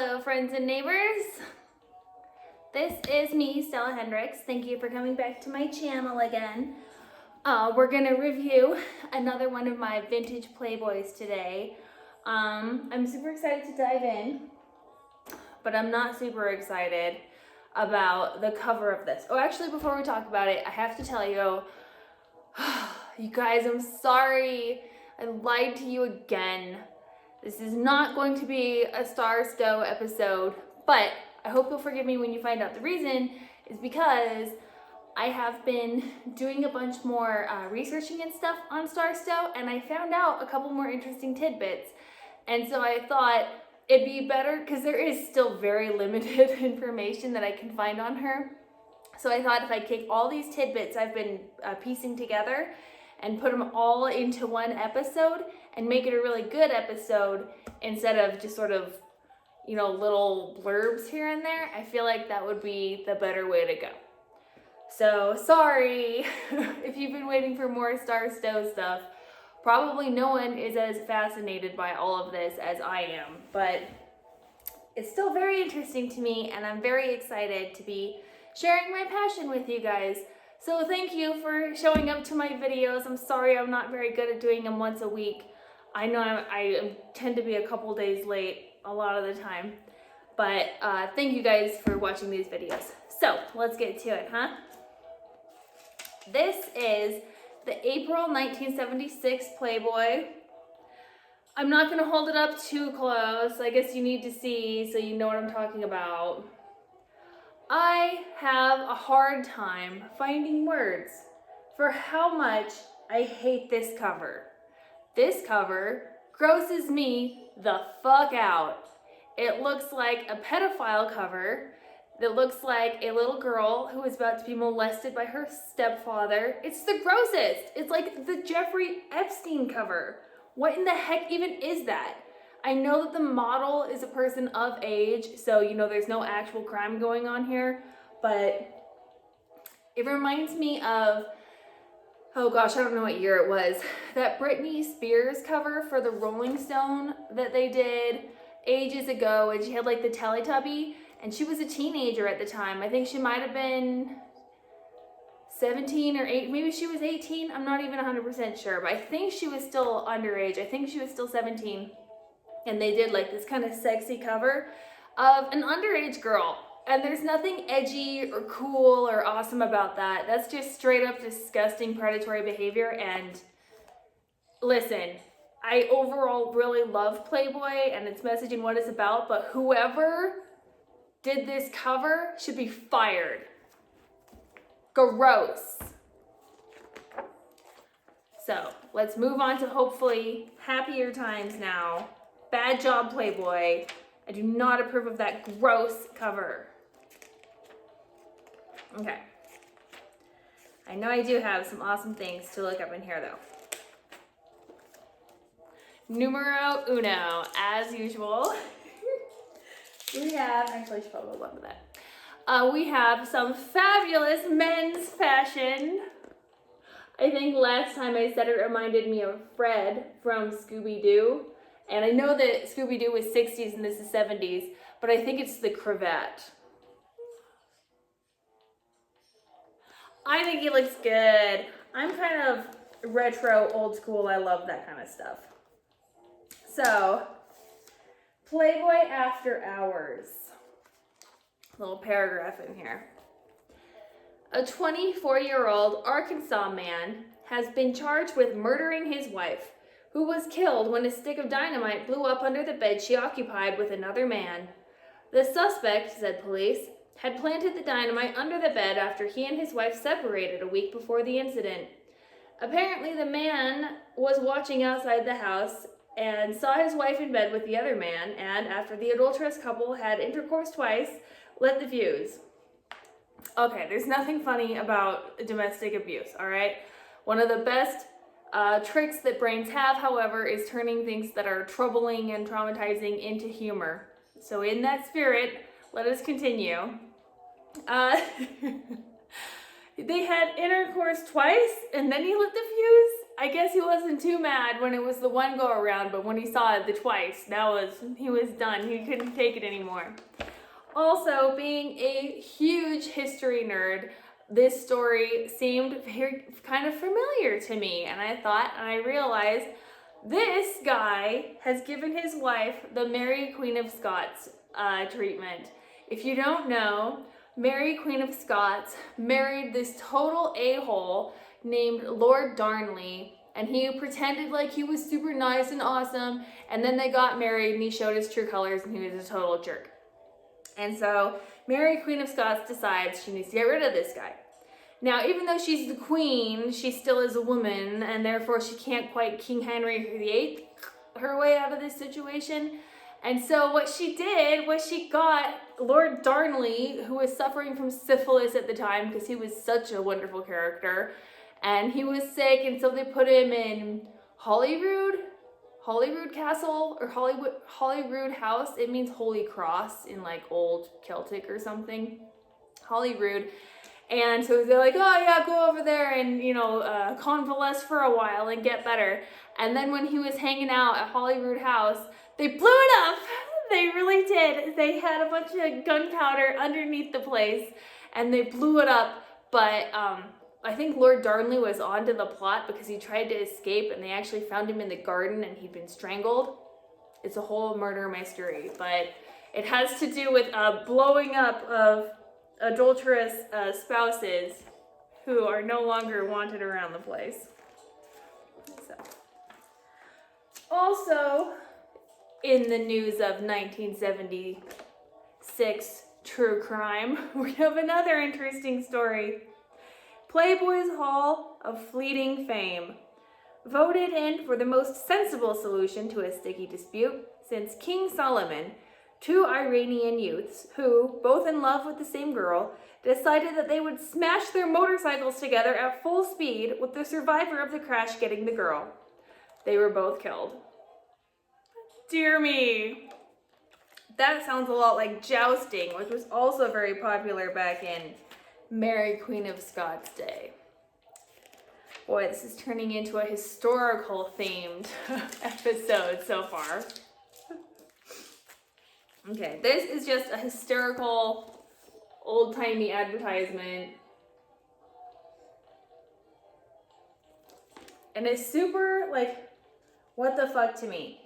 Hello friends and neighbors. This is me, Stella Hendricks. Thank you for coming back to my channel again. We're gonna review another one of my vintage Playboys today. I'm super excited to dive in, but I'm not super excited about the cover of this. Oh, actually, before we talk about it, I have to tell you, you guys, I'm sorry. I lied to you again. This is not going to be a Star Stowe episode, but I hope you'll forgive me when you find out. The reason is because I have been doing a bunch more researching and stuff on Star Stowe, and I found out a couple more interesting tidbits. And so I thought it'd be better, because there is still very limited information that I can find on her. So I thought if I take all these tidbits I've been piecing together and put them all into one episode and make it a really good episode instead of just sort of, you know, little blurbs here and there, I feel like that would be the better way to go. So sorry if you've been waiting for more Star Stowe stuff. Probably no one is as fascinated by all of this as I am, but it's still very interesting to me, and I'm very excited to be sharing my passion with you guys. So thank you for showing up to my videos. I'm sorry I'm not very good at doing them once a week. I know I tend to be a couple days late a lot of the time, but thank you guys for watching these videos. So let's get to it, huh? This is the April 1976 Playboy. I'm not gonna hold it up too close. I guess you need to see so you know what I'm talking about. I have a hard time finding words for how much I hate this cover. This cover grosses me the fuck out. It looks like a pedophile cover that looks like a little girl who is about to be molested by her stepfather. It's the grossest. It's like the Jeffrey Epstein cover. What in the heck even is that? I know that the model is a person of age, so you know there's no actual crime going on here, but it reminds me of, oh gosh, I don't know what year it was, that Britney Spears cover for the Rolling Stone that they did ages ago, and she had like the Teletubby, and she was a teenager at the time. I think she might have been 17 or 8, maybe she was 18, I'm not even 100% sure, but I think she was still underage. I think she was still 17. And they did like this kind of sexy cover of an underage girl. And there's nothing edgy or cool or awesome about that. That's just straight up disgusting predatory behavior. And listen, I overall really love Playboy and its message and what it's about, but whoever did this cover should be fired. Gross. So let's move on to hopefully happier times now. Bad job, Playboy. I do not approve of that gross cover. Okay. I know I do have some awesome things to look up in here, though. Numero uno, as usual. We have, actually I should probably go to that. We have some fabulous men's fashion. I think last time I said it reminded me of Fred from Scooby-Doo. And I know that Scooby-Doo was 60s and this is 70s, but I think it's the cravat. I think he looks good. I'm kind of retro, old school. I love that kind of stuff. So, Playboy After Hours. Little paragraph in here. A 24-year-old Arkansas man has been charged with murdering his wife, who was killed when a stick of dynamite blew up under the bed she occupied with another man. The suspect, said police, had planted the dynamite under the bed after he and his wife separated a week before the incident. Apparently, the man was watching outside the house and saw his wife in bed with the other man, and after the adulterous couple had intercourse twice, lit the fuse. Okay, there's nothing funny about domestic abuse, all right? One of the best tricks that brains have, however, is turning things that are troubling and traumatizing into humor. So in that spirit, let us continue. They had intercourse twice and then he lit the fuse? I guess he wasn't too mad when it was the one go around, but when he saw it the twice, he was done. He couldn't take it anymore. Also, being a huge history nerd, this story seemed kind of familiar to me, and I realized this guy has given his wife the Mary Queen of Scots treatment. If you don't know, Mary Queen of Scots married this total a-hole named Lord Darnley, and he pretended like he was super nice and awesome, and then they got married and he showed his true colors and he was a total jerk. And so Mary Queen of Scots decides she needs to get rid of this guy. Now, even though she's the queen, she still is a woman, and therefore she can't quite King Henry VIII her way out of this situation. And so what she did was she got Lord Darnley, who was suffering from syphilis at the time because he was such a wonderful character, and he was sick, and so they put him in Holyrood Castle, or Holyrood House. It means Holy Cross in like old Celtic or something. Holyrood. And so they're like, oh yeah, go over there and, convalesce for a while and get better. And then when he was hanging out at Holyrood House, they blew it up. They really did. They had a bunch of gunpowder underneath the place and they blew it up. But I think Lord Darnley was onto the plot because he tried to escape and they actually found him in the garden and he'd been strangled. It's a whole murder mystery, but it has to do with blowing up of adulterous spouses who are no longer wanted around the place. So. Also, in the news of 1976 true crime, we have another interesting story. Playboy's Hall of Fleeting Fame, voted in for the most sensible solution to a sticky dispute since King Solomon. Two Iranian youths, who, both in love with the same girl, decided that they would smash their motorcycles together at full speed, with the survivor of the crash getting the girl. They were both killed. Dear me. That sounds a lot like jousting, which was also very popular back in Mary Queen of Scots' day. Boy, this is turning into a historical themed episode so far. Okay, this is just a hysterical, old-timey advertisement. And it's super, what the fuck to me.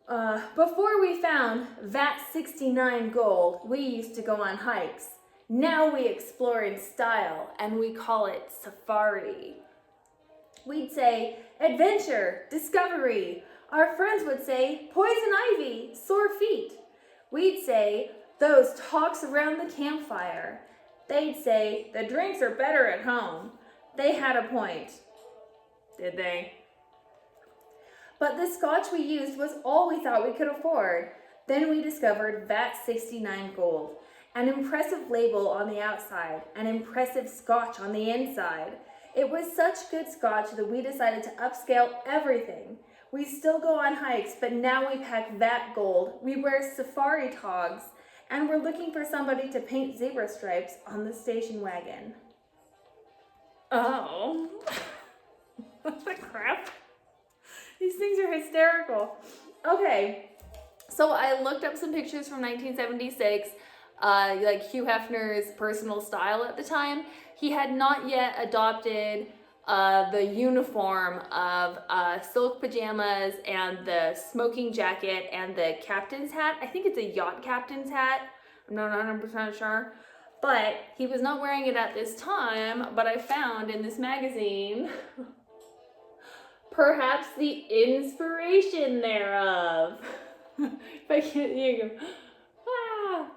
Before we found VAT 69 gold, we used to go on hikes. Now we explore in style, and we call it safari. We'd say, adventure, discovery. Our friends would say, poison ivy, sore feet. We'd say, those talks around the campfire. They'd say, the drinks are better at home. They had a point. Did they? But the scotch we used was all we thought we could afford. Then we discovered VAT 69 Gold, an impressive label on the outside, an impressive scotch on the inside. It was such good scotch that we decided to upscale everything. We still go on hikes, but now we pack VAT Gold. We wear safari togs, and we're looking for somebody to paint zebra stripes on the station wagon. Oh. What the crap? These things are hysterical. Okay, so I looked up some pictures from 1976, Hugh Hefner's personal style at the time. He had not yet adopted the uniform of silk pajamas and the smoking jacket and the captain's hat. I think it's a yacht captain's hat. I'm not 100% sure. But he was not wearing it at this time, but I found in this magazine perhaps the inspiration thereof. If I can't, here you go. Ah.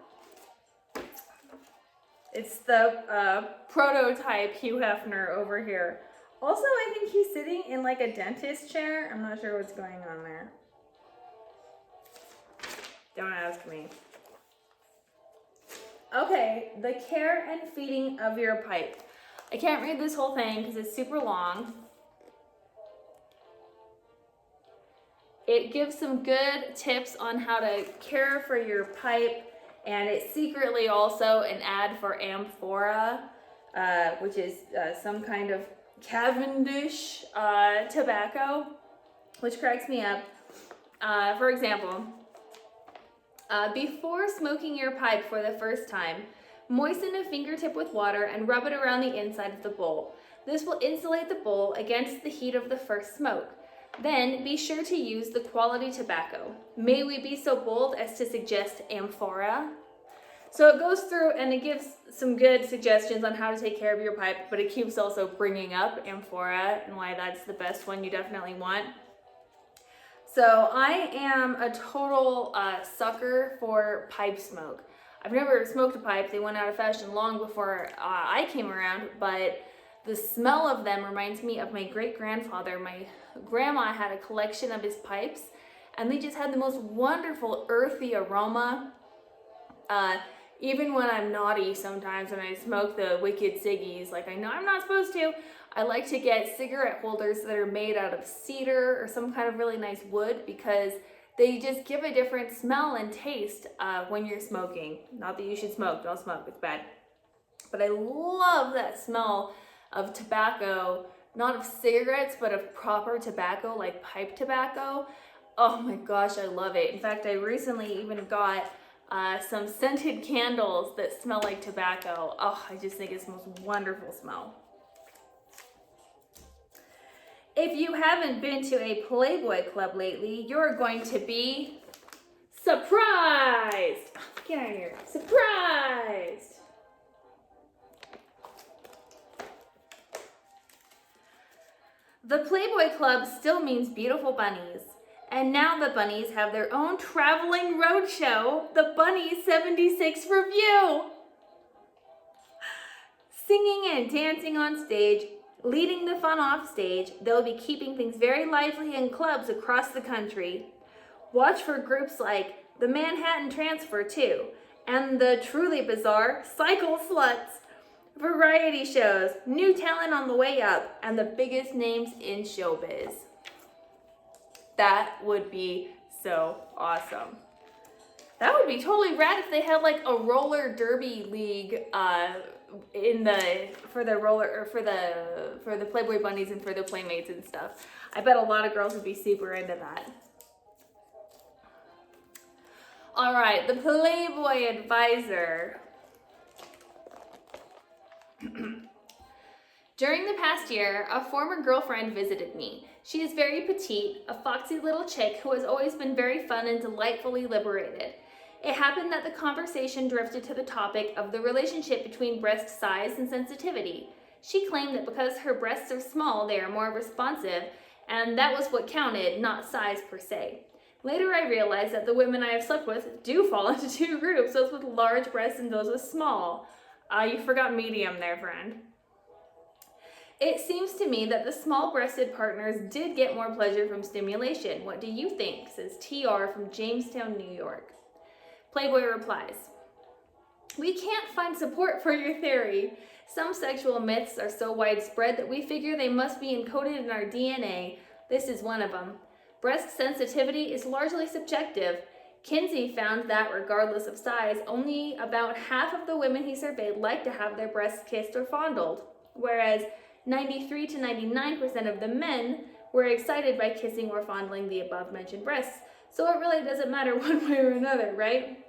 It's the prototype Hugh Hefner over here. Also, I think he's sitting in like a dentist chair. I'm not sure what's going on there. Don't ask me. Okay, the care and feeding of your pipe. I can't read this whole thing because it's super long. It gives some good tips on how to care for your pipe, and it's secretly also an ad for Amphora, which is some kind of Cavendish tobacco, which cracks me up. For example, before smoking your pipe for the first time, moisten a fingertip with water and rub it around the inside of the bowl. This will insulate the bowl against the heat of the first smoke. Then be sure to use the quality tobacco. May we be so bold as to suggest amphora? So it goes through and it gives some good suggestions on how to take care of your pipe, but it keeps also bringing up amphora and why that's the best one you definitely want. So I am a total sucker for pipe smoke. I've never smoked a pipe. They went out of fashion long before I came around, but the smell of them reminds me of my great-grandfather. My grandma had a collection of his pipes, and they just had the most wonderful earthy aroma. Even when I'm naughty sometimes when I smoke the wicked ciggies, like I know I'm not supposed to, I like to get cigarette holders that are made out of cedar or some kind of really nice wood because they just give a different smell and taste when you're smoking. Not that you should smoke, don't smoke, it's bad. But I love that smell of tobacco, not of cigarettes, but of proper tobacco, like pipe tobacco. Oh my gosh, I love it. In fact, I recently even got some scented candles that smell like tobacco. Oh, I just think it's the most wonderful smell. If you haven't been to a Playboy club lately, you're going to be surprised. Get out of here. Surprised. The Playboy Club still means beautiful bunnies. And now the bunnies have their own traveling roadshow, the Bunny 76 Review. Singing and dancing on stage, leading the fun off stage, they'll be keeping things very lively in clubs across the country. Watch for groups like the Manhattan Transfer 2 and the truly bizarre Cycle Sluts, variety shows, new talent on the way up, and the biggest names in showbiz. That would be so awesome. That would be totally rad if they had like a roller derby league for the Playboy bunnies and for the Playmates and stuff. I bet a lot of girls would be super into that. All right, the Playboy Advisor. During the past year, a former girlfriend visited me. She is very petite, a foxy little chick who has always been very fun and delightfully liberated. It happened that the conversation drifted to the topic of the relationship between breast size and sensitivity. She claimed that because her breasts are small, they are more responsive, and that was what counted, not size per se. Later I realized that the women I have slept with do fall into two groups, those with large breasts and those with small. You forgot medium there, friend. It seems to me that the small-breasted partners did get more pleasure from stimulation. What do you think? Says TR from Jamestown, New York. Playboy replies, we can't find support for your theory. Some sexual myths are so widespread that we figure they must be encoded in our DNA. This is one of them. Breast sensitivity is largely subjective. Kinsey found that, regardless of size, only about half of the women he surveyed liked to have their breasts kissed or fondled, whereas 93 to 99% of the men were excited by kissing or fondling the above-mentioned breasts. So it really doesn't matter one way or another, right?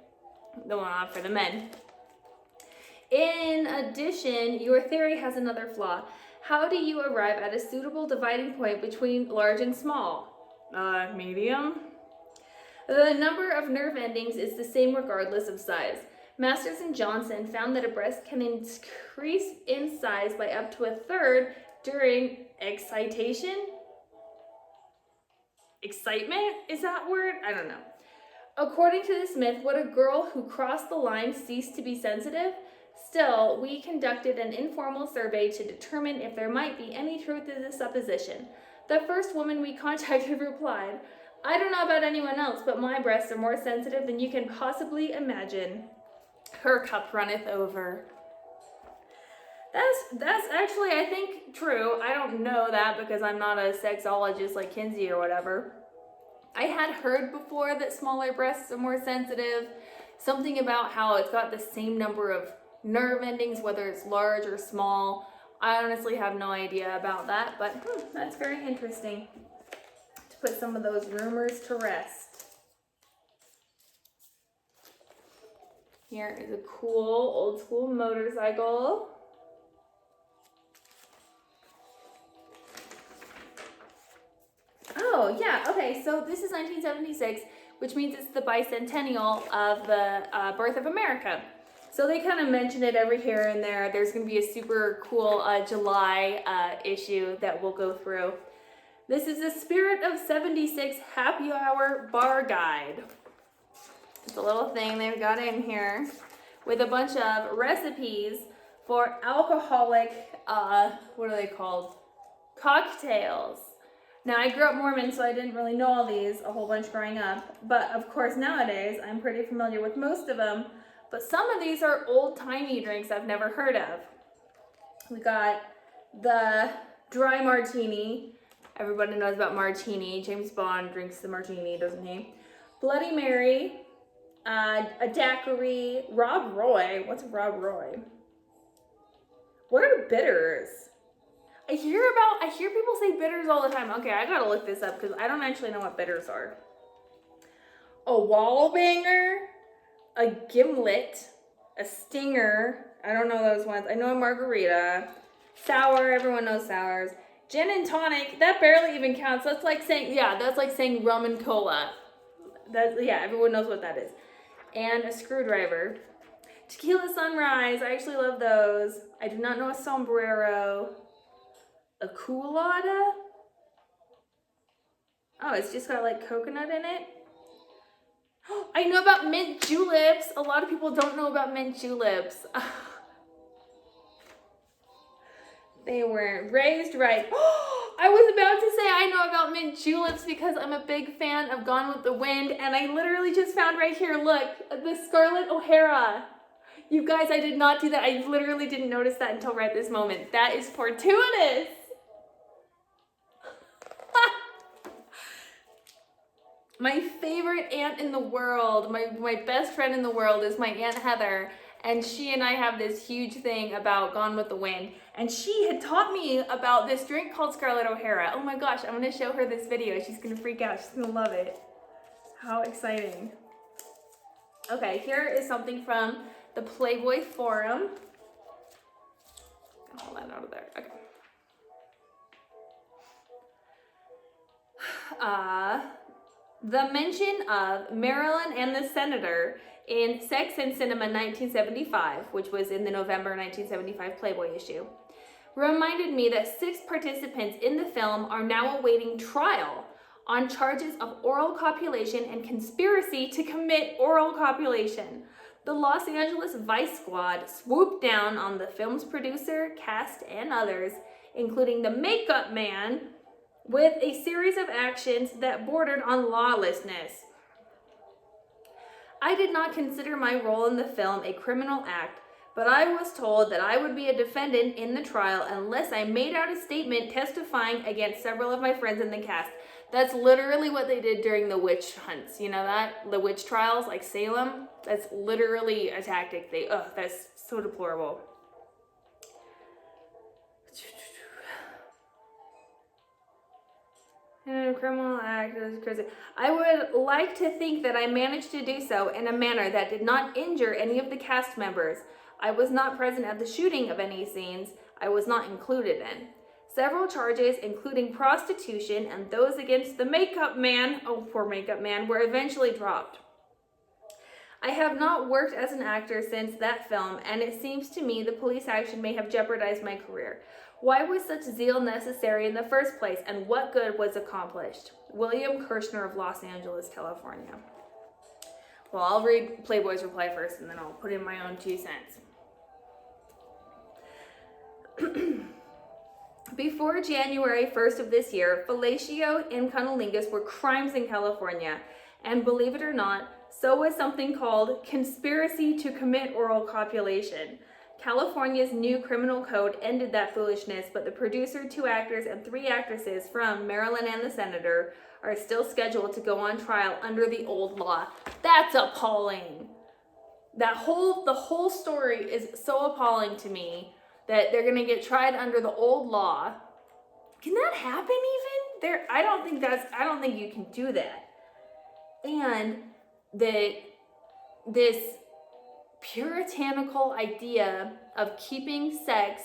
The one off for the men. In addition, your theory has another flaw. How do you arrive at a suitable dividing point between large and small? Medium? The number of nerve endings is the same regardless of size. Masters and Johnson found that a breast can increase in size by up to a third during excitation? Excitement? Is that word? I don't know. According to this myth, would a girl who crossed the line cease to be sensitive? Still, we conducted an informal survey to determine if there might be any truth to this supposition. The first woman we contacted replied, I don't know about anyone else, but my breasts are more sensitive than you can possibly imagine. Her cup runneth over. That's actually, I think, true. I don't know that because I'm not a sexologist like Kinsey or whatever. I had heard before that smaller breasts are more sensitive. Something about how it's got the same number of nerve endings, whether it's large or small. I honestly have no idea about that, but that's very interesting to put some of those rumors to rest. Here is a cool old school motorcycle. Oh, yeah, okay, so this is 1976, which means it's the bicentennial of the birth of America. So they kind of mention it every here and there. There's going to be a super cool July issue that we'll go through. This is the Spirit of 76 Happy Hour Bar Guide. It's a little thing they've got in here with a bunch of recipes for alcoholic, what are they called? Cocktails. Now, I grew up Mormon, so I didn't really know all these a whole bunch growing up. But, of course, nowadays, I'm pretty familiar with most of them. But some of these are old-timey drinks I've never heard of. We got the dry martini. Everybody knows about martini. James Bond drinks the martini, doesn't he? Bloody Mary. A daiquiri. Rob Roy. What's Rob Roy? What are bitters? I hear people say bitters all the time. Okay, I gotta look this up because I don't actually know what bitters are. A wall banger, a gimlet, a stinger. I don't know those ones. I know a margarita. Sour, everyone knows sours. Gin and tonic, that barely even counts. That's like saying rum and cola. Everyone knows what that is. And a screwdriver. Tequila sunrise, I actually love those. I do not know a sombrero. A colada? Oh, it's just got like coconut in it. I know about mint juleps. A lot of people don't know about mint juleps. They weren't raised right. I was about to say I know about mint juleps because I'm a big fan of Gone with the Wind, and I literally just found right here, look, the Scarlett O'Hara. You guys, I did not do that. I literally didn't notice that until right this moment. That is fortuitous. My favorite aunt in the world, my best friend in the world is my Aunt Heather, and she and I have this huge thing about Gone with the Wind, and she had taught me about this drink called Scarlett O'Hara. Oh my gosh, I'm gonna show her this video. She's gonna freak out, she's gonna love it. How exciting. Okay, here is something from the Playboy forum. Hold that out of there, okay. The mention of Marilyn and the Senator in Sex and Cinema 1975, which was in the November 1975 Playboy issue, reminded me that 6 participants in the film are now awaiting trial on charges of oral copulation and conspiracy to commit oral copulation. The Los Angeles Vice Squad swooped down on the film's producer, cast, and others, including the makeup man, with a series of actions that bordered on lawlessness. I did not consider my role in the film a criminal act, but I was told that I would be a defendant in the trial unless I made out a statement testifying against several of my friends in the cast. That's literally what they did during the witch hunts. You know that? The witch trials, like Salem? That's literally a tactic. That's so deplorable. A criminal act is crazy. I would like to think that I managed to do so in a manner that did not injure any of the cast members. I was not present at the shooting of any scenes I was not included in. Several charges, including prostitution and those against the makeup man, oh poor makeup man, were eventually dropped. I have not worked as an actor since that film, and it seems to me the police action may have jeopardized my career. Why was such zeal necessary in the first place, and what good was accomplished? William Kirshner of Los Angeles, California. Well, I'll read Playboy's reply first, and then I'll put in my own 2 cents. Before January 1st of this year, fellatio and cunnilingus were crimes in California, and believe it or not, so was something called conspiracy to commit oral copulation. California's new criminal code ended that foolishness, but the producer, 2 actors, and 3 actresses from Marilyn and the Senator are still scheduled to go on trial under the old law. That's appalling. The whole story is so appalling to me that they're gonna get tried under the old law. Can that happen even? I don't think you can do that. And that this puritanical idea of keeping sex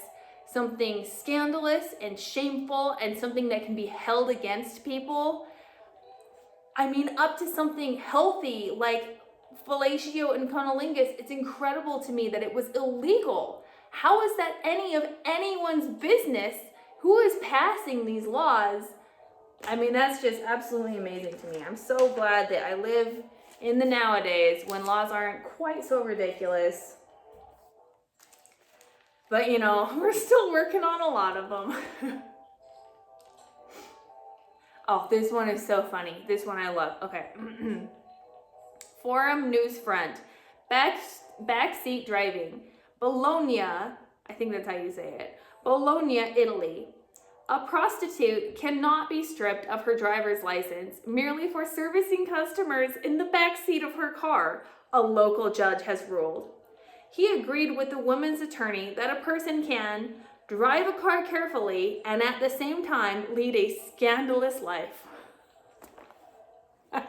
something scandalous and shameful and something that can be held against people, I mean, up to something healthy like fellatio and cunnilingus, it's incredible to me that it was illegal. How is that any of anyone's business? Who is passing these laws? I mean, that's just absolutely amazing to me. I'm so glad that I live in the nowadays when laws aren't quite so ridiculous. But, you know, we're still working on a lot of them. Oh, this one is so funny. This one I love. Okay. Forum News Front. Backseat driving. Bologna, I think that's how you say it. Bologna, Italy. A prostitute cannot be stripped of her driver's license merely for servicing customers in the backseat of her car, a local judge has ruled. He agreed with the woman's attorney that a person can drive a car carefully and at the same time lead a scandalous life. That's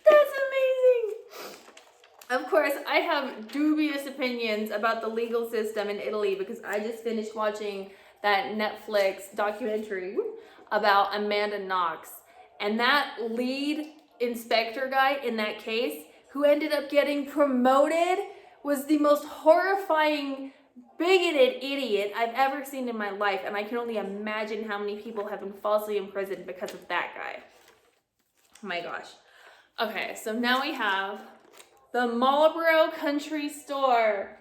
amazing. Of course, I have dubious opinions about the legal system in Italy because I just finished watching that Netflix documentary about Amanda Knox. And that lead inspector guy in that case who ended up getting promoted was the most horrifying, bigoted idiot I've ever seen in my life. And I can only imagine how many people have been falsely imprisoned because of that guy. Oh my gosh. Okay, so now we have the Marlboro Country Store.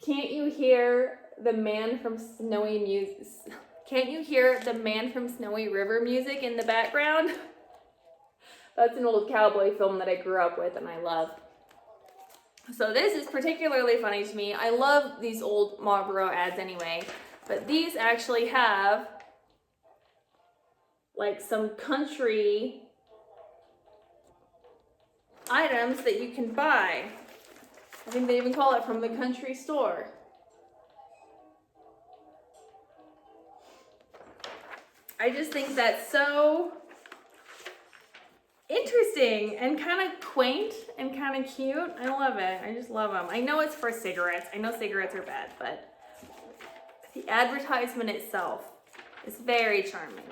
Can't you hear the Man from Snowy music? Can't you hear the Man from Snowy River music in the background? That's an old cowboy film that I grew up with and I love. So this is particularly funny to me. I love these old Marlboro ads anyway, but these actually have like some country items that you can buy. I think they even call it from the country store. I just think that's so interesting and kind of quaint and kind of cute. I love it. I just love them. I know it's for cigarettes. I know cigarettes are bad, but the advertisement itself is very charming.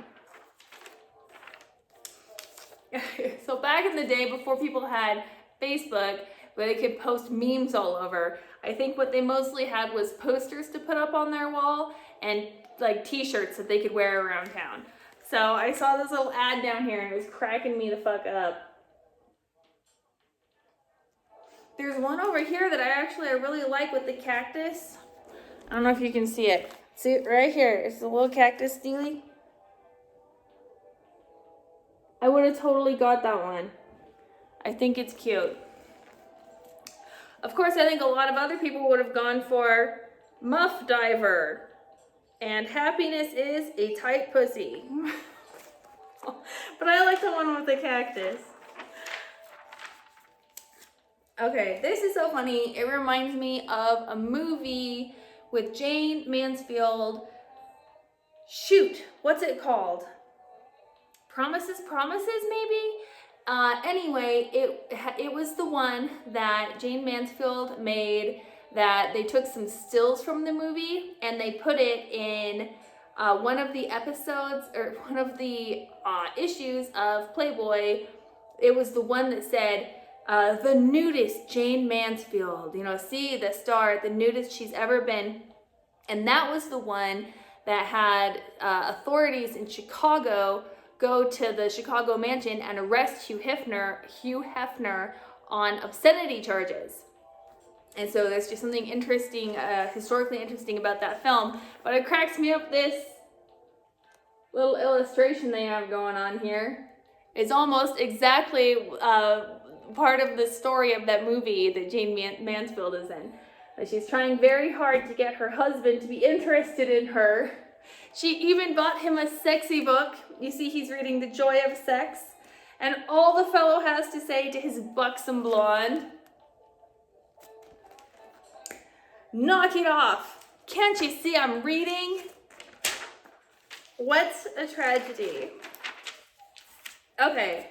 So back in the day, before people had Facebook, where they could post memes all over, I think what they mostly had was posters to put up on their wall and like t-shirts that they could wear around town. So I saw this little ad down here and it was cracking me the fuck up. There's one over here that I really like with the cactus. I don't know if you can see it. See it right here. It's the little cactus dealie. I would have totally got that one. I think it's cute. Of course, I think a lot of other people would have gone for Muff Diver and Happiness is a Tight Pussy. But I like the one with the cactus. Okay, this is so funny. It reminds me of a movie with Jane Mansfield. Shoot, what's it called? Promises, maybe? Anyway, it was the one that Jane Mansfield made that they took some stills from the movie and they put it in one of the episodes or one of the issues of Playboy. It was the one that said, the nudist Jane Mansfield, you know, see the star, the nudist she's ever been. And that was the one that had authorities in Chicago go to the Chicago mansion and arrest Hugh Hefner on obscenity charges. And so there's just something interesting, historically interesting about that film. But it cracks me up, this little illustration they have going on here. It's almost exactly part of the story of that movie that Jane Mansfield is in. She's trying very hard to get her husband to be interested in her. She even bought him a sexy book. You see, he's reading The Joy of Sex. And all the fellow has to say to his buxom blonde, Knock it off. Can't you see I'm reading? What's a tragedy? Okay,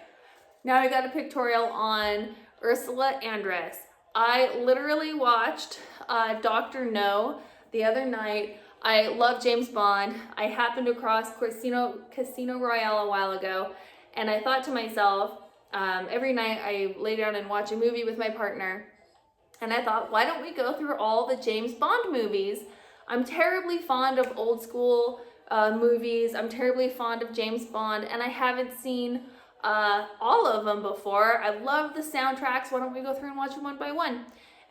now I got a pictorial on Ursula Andress. I literally watched Dr. No the other night. I love James Bond. I happened across Casino Royale a while ago, and I thought to myself, every night I lay down and watch a movie with my partner, and I thought, why don't we go through all the James Bond movies? I'm terribly fond of old school movies. I'm terribly fond of James Bond, and I haven't seen all of them before. I love the soundtracks. Why don't we go through and watch them one by one?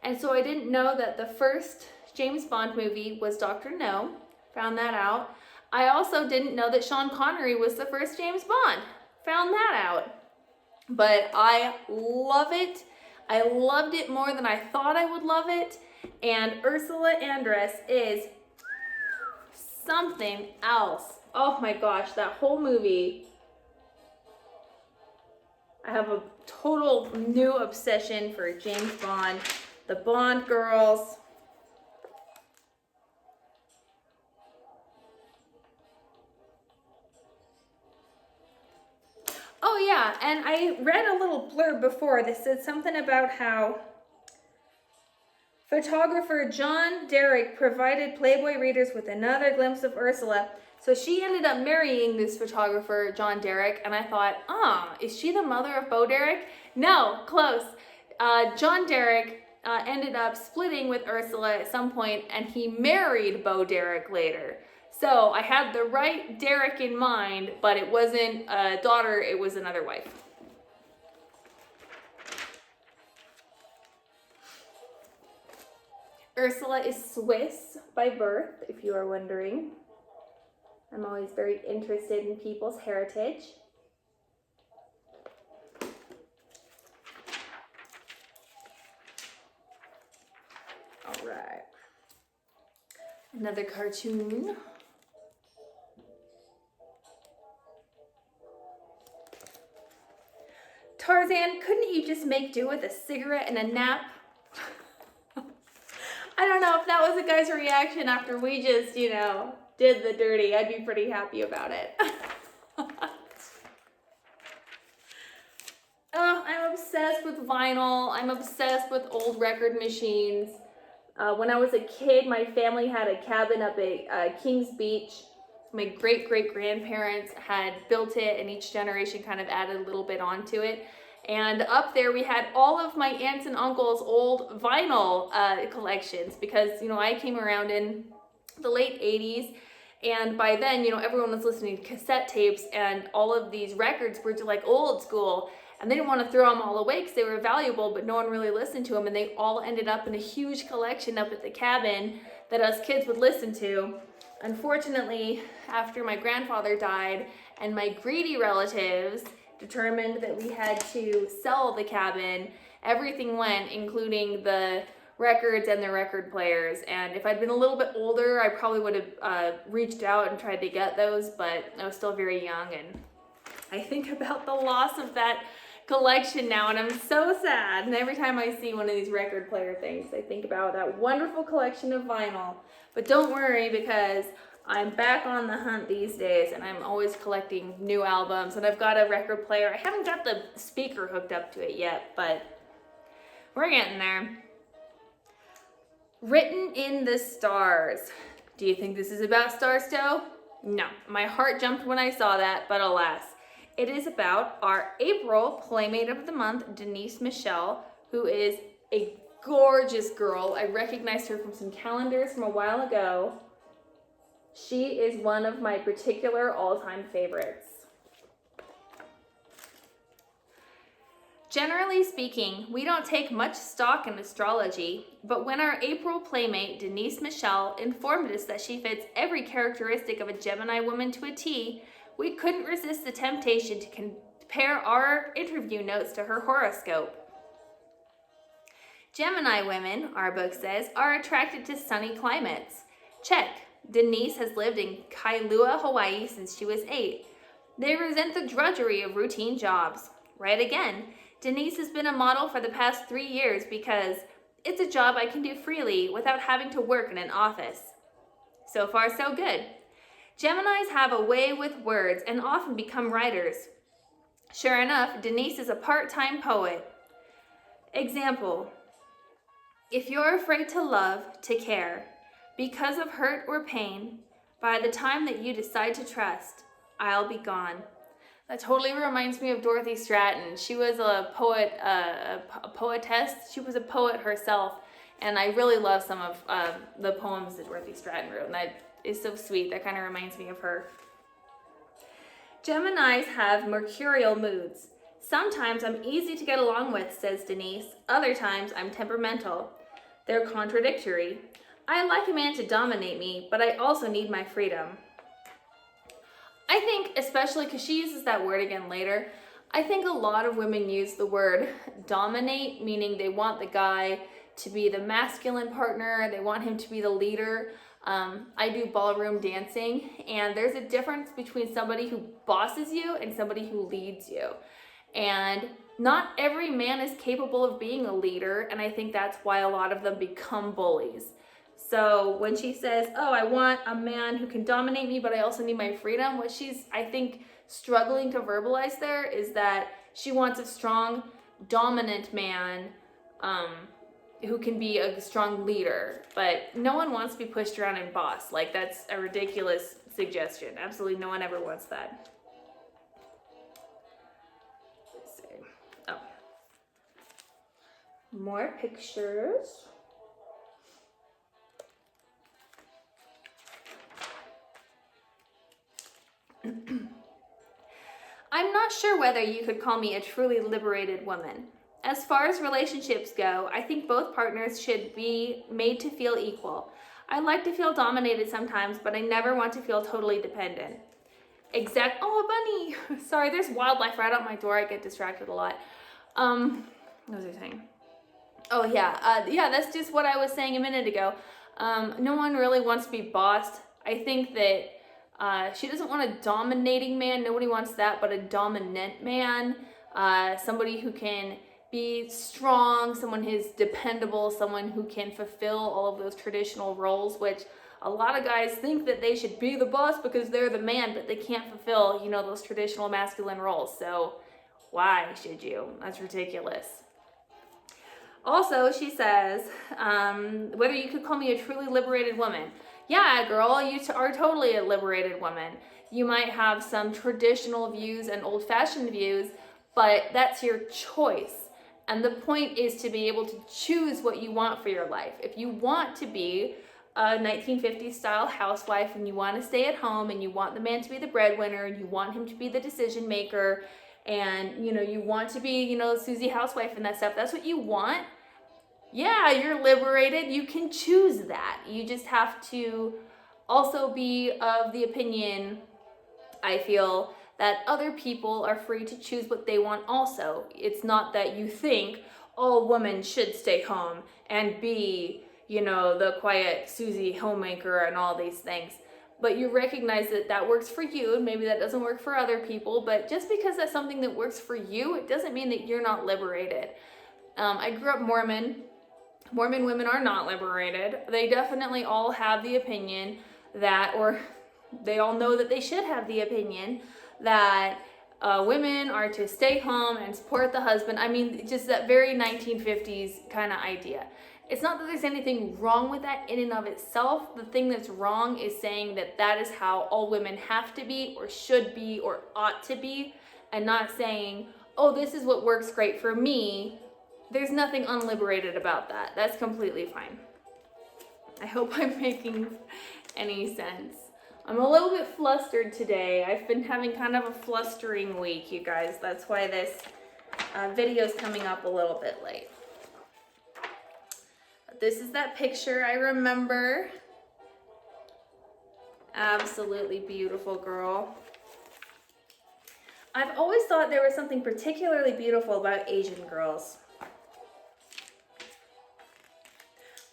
And so I didn't know that the first James Bond movie was Dr. No. Found that out. I also didn't know that Sean Connery was the first James Bond. Found that out. But I love it. I loved it more than I thought I would love it. And Ursula Andress is something else. Oh my gosh, that whole movie. I have a total new obsession for James Bond, the Bond girls. Oh yeah, and I read a little blurb before that said something about how photographer John Derek provided Playboy readers with another glimpse of Ursula. So she ended up marrying this photographer, John Derek, and I thought, is she the mother of Bo Derek? No, close. John Derek ended up splitting with Ursula at some point, and he married Bo Derek later. So I had the right Derek in mind, but it wasn't a daughter, it was another wife. Ursula is Swiss by birth, if you are wondering. I'm always very interested in people's heritage. All right. Another cartoon. Tarzan, couldn't you just make do with a cigarette and a nap? I don't know if that was a guy's reaction after we just, did the dirty. I'd be pretty happy about it. Oh, I'm obsessed with vinyl. I'm obsessed with old record machines. When I was a kid, my family had a cabin up at Kings Beach. My great-great-grandparents had built it, and each generation kind of added a little bit onto it. And up there we had all of my aunts and uncles' old vinyl collections because, I came around in the late 80s, and by then, everyone was listening to cassette tapes, and all of these records were like old school, and they didn't want to throw them all away because they were valuable, but no one really listened to them, and they all ended up in a huge collection up at the cabin that us kids would listen to. Unfortunately, after my grandfather died and my greedy relatives determined that we had to sell the cabin, everything went, including the records and the record players. And if I'd been a little bit older, I probably would have reached out and tried to get those, but I was still very young, and I think about the loss of that collection now, and I'm so sad. And every time I see one of these record player things, I think about that wonderful collection of vinyl. But don't worry, because I'm back on the hunt these days, and I'm always collecting new albums, and I've got a record player. I haven't got the speaker hooked up to it yet, but we're getting there. Written in the Stars. Do you think this is about Star Stow? No. My heart jumped when I saw that, but alas. It is about our April Playmate of the Month, Denise Michelle, who is a gorgeous girl. I recognized her from some calendars from a while ago. She is one of my particular all-time favorites. Generally speaking, we don't take much stock in astrology, but when our April Playmate, Denise Michelle, informed us that she fits every characteristic of a Gemini woman to a T, we couldn't resist the temptation to compare our interview notes to her horoscope. Gemini women, our book says, are attracted to sunny climates. Check. Denise has lived in Kailua, Hawaii since she was 8. They resent the drudgery of routine jobs. Right again. Denise has been a model for the past 3 years because It's a job I can do freely without having to work in an office. So far, so good. Geminis have a way with words and often become writers. Sure enough, Denise is a part-time poet. Example, if you're afraid to love, to care, because of hurt or pain, by the time that you decide to trust, I'll be gone. That totally reminds me of Dorothy Stratton. She was a poet, a poetess. She was a poet herself, and I really love some of the poems that Dorothy Stratton wrote, and that is so sweet. That kind of reminds me of her. Geminis have mercurial moods. Sometimes I'm easy to get along with, says Denise. Other times I'm temperamental. They're contradictory. I like a man to dominate me, but I also need my freedom. I think, especially because she uses that word again later, I think a lot of women use the word dominate, meaning they want the guy to be the masculine partner, they want him to be the leader. I do ballroom dancing, and there's a difference between somebody who bosses you and somebody who leads you. And not every man is capable of being a leader, and I think that's why a lot of them become bullies. So when she says, oh, I want a man who can dominate me, but I also need my freedom, what she's, I think, struggling to verbalize there is that she wants a strong, dominant man who can be a strong leader. But no one wants to be pushed around and bossed. Like, that's a ridiculous suggestion. Absolutely no one ever wants that. Let's see. Oh. More pictures. I'm not sure whether you could call me a truly liberated woman. As far as relationships go, I think both partners should be made to feel equal. I like to feel dominated sometimes, but I never want to feel totally dependent. Oh, a bunny! Sorry, there's wildlife right out my door. I get distracted a lot. What was I saying? Oh, yeah. Yeah, that's just what I was saying a minute ago. No one really wants to be bossed. I think that she doesn't want a dominating man. Nobody wants that, but a dominant man. Somebody who can be strong, someone who's dependable, someone who can fulfill all of those traditional roles, which a lot of guys think that they should be the boss because they're the man, but they can't fulfill, you know, those traditional masculine roles. So why should you? That's ridiculous. Also, she says, whether you could call me a truly liberated woman. Yeah, girl, you are totally a liberated woman. You might have some traditional views and old-fashioned views, but that's your choice. And the point is to be able to choose what you want for your life. If you want to be a 1950s style housewife and you want to stay at home and you want the man to be the breadwinner and you want him to be the decision maker and, you know, you want to be, you know, Susie housewife and that stuff, that's what you want. Yeah, you're liberated. You can choose that. You just have to also be of the opinion, I feel, that other people are free to choose what they want also. It's not that you think all women should stay home and be, you know, the quiet Susie homemaker and all these things. But you recognize that that works for you, and maybe that doesn't work for other people. But just because that's something that works for you, it doesn't mean that you're not liberated. I grew up Mormon. Mormon women are not liberated. They definitely all have the opinion that, or they all know that they should have the opinion that women are to stay home and support the husband. I mean, just that very 1950s kind of idea. It's not that there's anything wrong with that in and of itself. The thing that's wrong is saying that that is how all women have to be or should be or ought to be, and not saying, oh, this is what works great for me. There's nothing unliberated about that. That's completely fine. I hope I'm making any sense. I'm a little bit flustered today. I've been having kind of a flustering week, you guys. That's why this video is coming up a little bit late. But this is that picture I remember. Absolutely beautiful girl. I've always thought there was something particularly beautiful about Asian girls.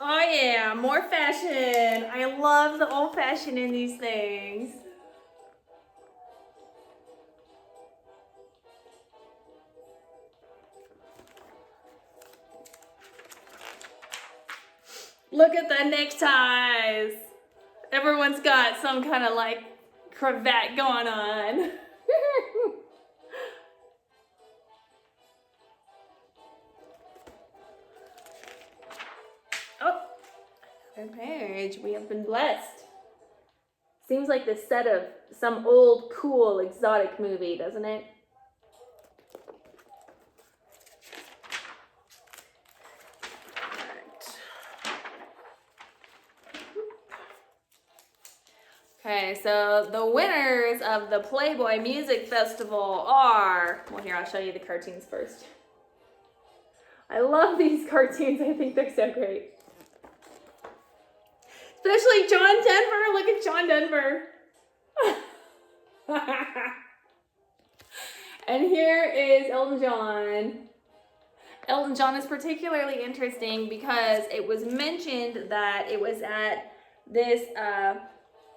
Oh yeah, more fashion. I love the old fashion in these things. Look at the neckties. Everyone's got some kind of like cravat going on. Oh, another page. We have been blessed. Seems like the set of some old, cool, exotic movie, doesn't it? Okay, so the winners of the Playboy Music Festival are, well, here, I'll show you the cartoons first. I love these cartoons. I think they're so great. Especially John Denver. Look at John Denver. And here is Elton John. Elton John is particularly interesting because it was mentioned that it was at this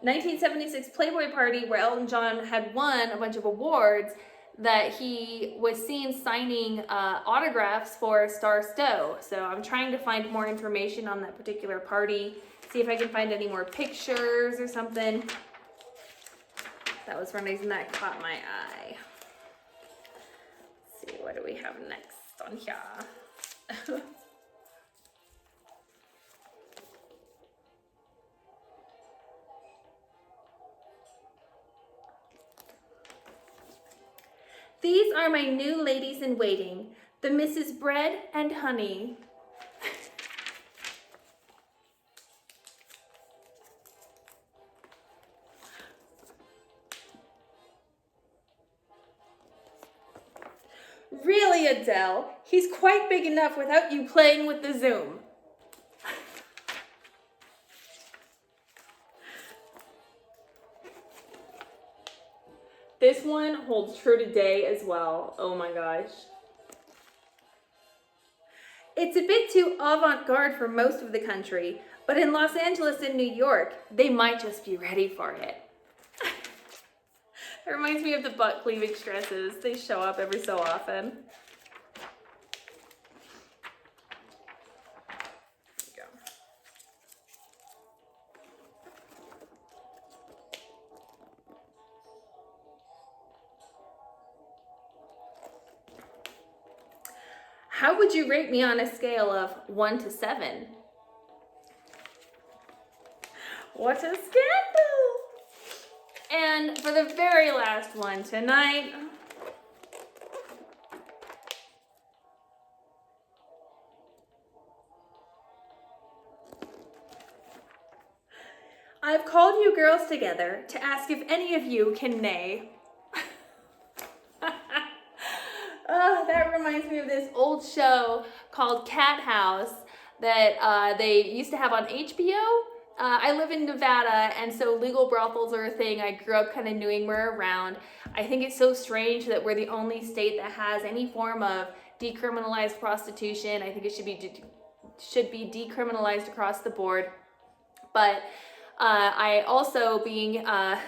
1976 Playboy party where Elton John had won a bunch of awards that he was seen signing autographs for Star Stowe. So I'm trying to find more information on that particular party, see if I can find any more pictures or something. That was one reason that caught my eye. Let's see, what do we have next on here? These are my new ladies in waiting, the Mrs. Bread and Honey. Really, Adele? He's quite big enough without you playing with the Zoom. This one holds true today as well. Oh my gosh. It's a bit too avant-garde for most of the country, but in Los Angeles and New York, they might just be ready for it. It reminds me of the butt cleavage dresses. They show up every so often. How would you rate me on a scale of 1 to 7? What a scandal! And for the very last one tonight, I've called you girls together to ask if any of you can neigh. Oh, that reminds me of this old show called Cat House that they used to have on HBO. I live in Nevada, and so legal brothels are a thing. I grew up kind of knowing we're around. I think it's so strange that we're the only state that has any form of decriminalized prostitution. I think it should be decriminalized across the board. But I also, being a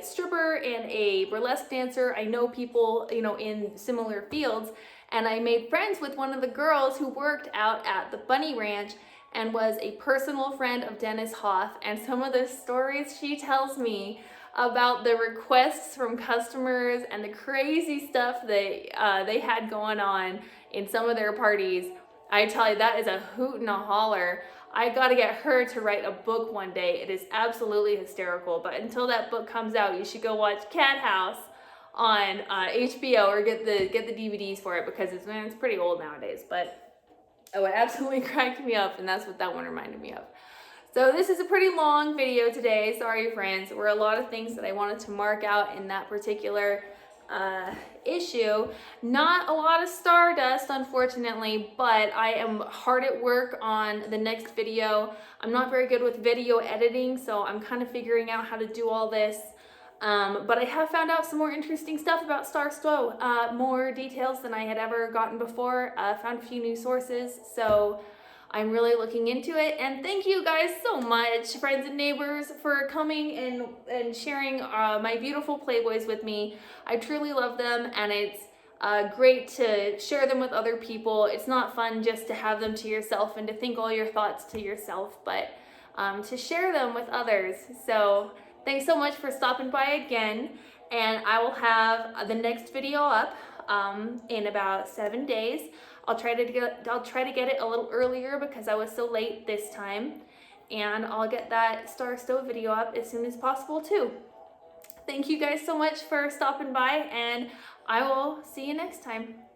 stripper and a burlesque dancer, I know people, in similar fields, and I made friends with one of the girls who worked out at the Bunny Ranch and was a personal friend of Dennis Hoff, and some of the stories she tells me about the requests from customers and the crazy stuff that they had going on in some of their parties, I tell you, that is a hoot and a holler. I gotta get her to write a book one day. It is absolutely hysterical. But until that book comes out, you should go watch Cat House on HBO or get the DVDs for it, because it's pretty old nowadays. But it would absolutely crack me up, and that's what that one reminded me of. So this is a pretty long video today. Sorry, friends. There were a lot of things that I wanted to mark out in that particular issue. Not a lot of stardust, unfortunately, but I am hard at work on the next video. I'm not very good with video editing, so I'm kind of figuring out how to do all this. But I have found out some more interesting stuff about Star Stowe, more details than I had ever gotten before. Found a few new sources, so I'm really looking into it. And thank you guys so much, friends and neighbors, for coming and sharing my beautiful Playboys with me. I truly love them, and it's great to share them with other people. It's not fun just to have them to yourself and to think all your thoughts to yourself, but to share them with others. So thanks so much for stopping by again, and I will have the next video up in about 7 days. I'll try to get it a little earlier because I was so late this time, and I'll get that Star Stove video up as soon as possible too. Thank you guys so much for stopping by, and I will see you next time.